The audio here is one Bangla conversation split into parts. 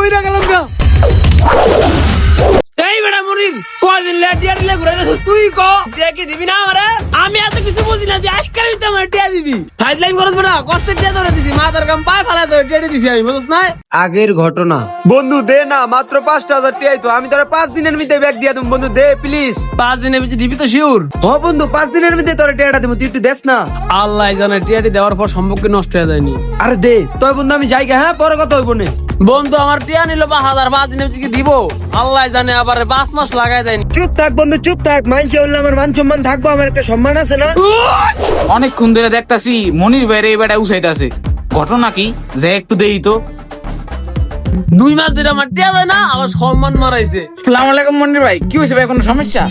মইরা গেলাম গা। এই বেটা মনির কদিন লেটিয়া দিলে ঘুরে যাচ্ছিস তুই ক টিয়া কি দিবি না আমারে? আমি এত কিছু বুঝি না যে আজকাল আমার টিয়া দিবি। ফাইজলাইন করছ বেটা, কষ্টের টিয়া ধরে দিছি, মাথার কাম পায় ফালা ধরে টিয়া দিছি আমি, বুঝছ না? আগের ঘটনা। বন্ধু দে না, মাত্র 5,000 টাকাই তো, আমি তোরা 5 দিনের মধ্যে ব্যাগ দিয়া দেব। বন্ধু দে প্লিজ। 5 দিনের ভিতরে দিবি তো শিওর? হ বন্ধু, 5 দিনের মধ্যে তোরা টাকাটা দেবো, তুই একটু দেস না। আল্লাহ জানে টিয়াটি দেওয়ার পর সম্পর্ক নষ্ট হয়ে যায়নি। আরে দে তোর বন্ধু, আমি যাই গে, হ্যাঁ পরে কথা হইব নে। বন্ধু আমার টিয়া নিল 5,000, 5 দিনের ভিতরে কি দিব? আল্লাহ জানে, আবার 5 মাস লাগাই দেয়নি। চুপ থাক বন্ধু, চুপ থাক। মাইনছে বললে আমার মান সম্মান থাকবো, আমার একটা সম্মান আছে না? অনেকক্ষণ ধরে দেখতাছি মনির ভাইরে এই বেটা উসাইতাছে, ঘটনা কি যে একটু দেই তো। 2 মাস ধরে আমার টিয়া দেয় না, আমার সম্মান মারাইছে। আসসালামু আলাইকুম মনির ভাই, কি হয়েছে ভাই, কোনো সমস্যা?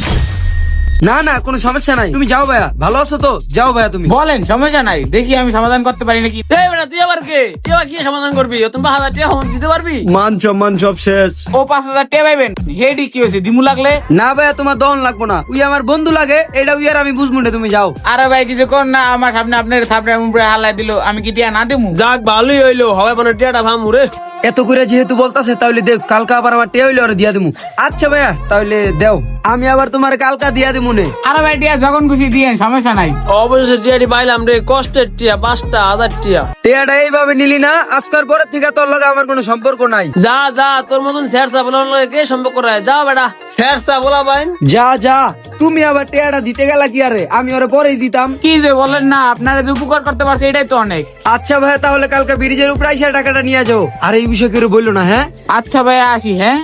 না না, কোনো সমস্যা নাই, তুমি যাও ভাইয়া। ভালো আছো তো? যাও ভাইয়া তুমি। বলেন, সমস্যা নাই, দেখি আমি সমাধান করতে পারি নাকি। এই বেটা তুই আবার কে? তুই আবার কি সমাধান করবি? তুমি 5,000 টিয়া দিতে পারবি? মান সম্মান সব শেষ। ও 5,000 টাকা পাইবেন, হেডি কি হয়েছে, দিমু লাগলে? না ভাইয়া, তোমার দন লাগবো না, উই আমার বন্ধু লাগে, এটা উই আর আমি বুঝবো না, তুমি যাও। আরে ভাই কিছু কর না, আমার সামনে আপনার থাপড়ে উপরে হাল্লাই দিল, আমি কি টিয়া না দেবো? যাক ভালোই হইলো, হবে মানে টিয়াটা ভামু রে। এত করে যেহেতু বলতাছে, তাহলে দেখ কালকা আবার আমার টেয়া হইলে আর দিয়া দিমু। আচ্ছা ভাইয়া তাহলে দেও, আমি আবার তোমার কালকা দিয়া দিমু নে। আরে ভাই টিয়া যখন খুশি দিয়েন, সমস্যা নাই। অবশ্যই টিয়াটি পাইলাম রে, কষ্টের টিয়া, 5,000 টিয়া। টেয়াটা এইভাবে নিলি না, আজকার পরের থেকে তোর লগে আমার কোনো সম্পর্ক নাই। যা যা, তোর মতন স্যারসা বলার লগে কে সম্পর্ক রায়? যা বেটা, স্যারসা বলা বাইন। যা যা, তুমি আবার টেয়াটা দিতে গেলা কি? আরে আমি ওরে পরেই দিতাম। কি যে বলেন না, আপনারা যে উপকার করতে পারছে এটাই তো অনেক। আচ্ছা ভাইয়া, তাহলে কালকে ব্রিজের উপরে আইসা টাকাটা নিয়ে যাও। আর এই বিষয় কেউ বললো না, হ্যাঁ? আচ্ছা ভাই আসি, হ্যাঁ।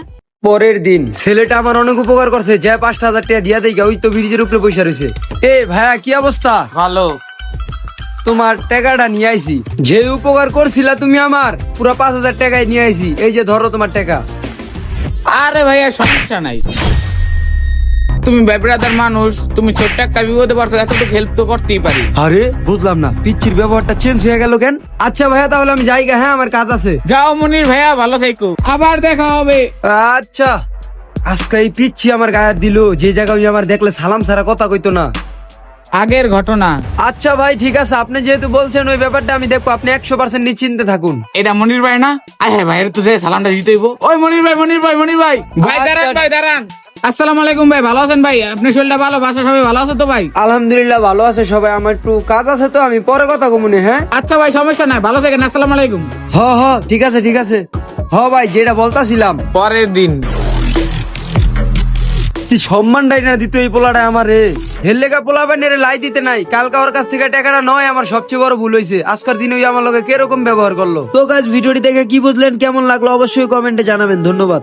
পরের দিন ছেলেটা আমার অনেক উপকার করছে, যে 5,000 টাকা দিয়া দেয়, ওই তো ব্রিজের উপরে পয়সা রয়েছে। এ ভাইয়া কি অবস্থা? ভালো। তোমার টাকাটা নিয়ে আইছি, যে উপকার করছিলা তুমি আমার, পুরো 5,000 টাকায় নিয়ে আইছি। এই যে ধরো তোমার টাকা। আরে ভাইয়া সমস্যা নাই, তুমি ব্যাপারদার মানুষ, তুমি ছোট্ট একটা বিপদে পারছো, এতটুকু হেল্প তো করতেই পারি। আরে বুঝলাম না, পিচ্ছির ব্যবহারটা চেঞ্জ হয়ে গেল কেন? আচ্ছা ভাইয়া তাহলে আমি যাই গে, হ্যাঁ আমার কাজ আছে। যাও মনির ভাইয়া, ভালো থাকো, আবার দেখা হবে। আচ্ছা, আজকে এই পিচ্ছি আমার গায়ে দিল, যে জায়গায় ওই আমার দেখলে সালাম ছাড়া কথা কইতো না। আগের ঘটনা। আচ্ছা ভাই ঠিক আছে, আপনি যেহেতু বলছেন ওই ব্যাপারটা আমি দেখবো, আপনি 100% নিশ্চিন্তে থাকুন। এটা মনির ভাই না? হ্যাঁ ভাইয়ের তো যে সালামটা দিতে হইব। ওই মনির ভাই, মনির ভাই, মনির ভাই, ভাই আচ্ছা। দাঁড়ান, ভাই দাঁড়ান। আসসালামু আলাইকুম ভাই, ভালো আছেন ভাই? আপনার শরীরটা ভালো, বাসা সবাই ভালো আছে তো ভাই? আলহামদুলিল্লাহ ভালো আছে সবাই, আমার একটু কাজ আছে তো, আমি পরে কথা কমুনে। হ্যাঁ আচ্ছা ভাই সমস্যা নাই, ভালো থাকেন, আসসালামু আলাইকুম। হ হ ঠিক আছে ঠিক আছে। হ ভাই, যেটা বলতাছিলাম, পরের দিন। কি সম্মানটাই না দিত এই পোলাটা আমারে। হেললেগা পোলা বানিয়ে লাই দিতে নাই, কালকা ওর কাছ থেকে টাকাটা নয়, আমার সবচেয়ে বড় ভুল হয়েছে। আজকের দিনে ওই আমার লগে কিরকম ব্যবহার করলো। তো গাইস, ভিডিওটি দেখে কি বুঝলেন, কেমন লাগলো অবশ্যই কমেন্টে জানাবেন। ধন্যবাদ।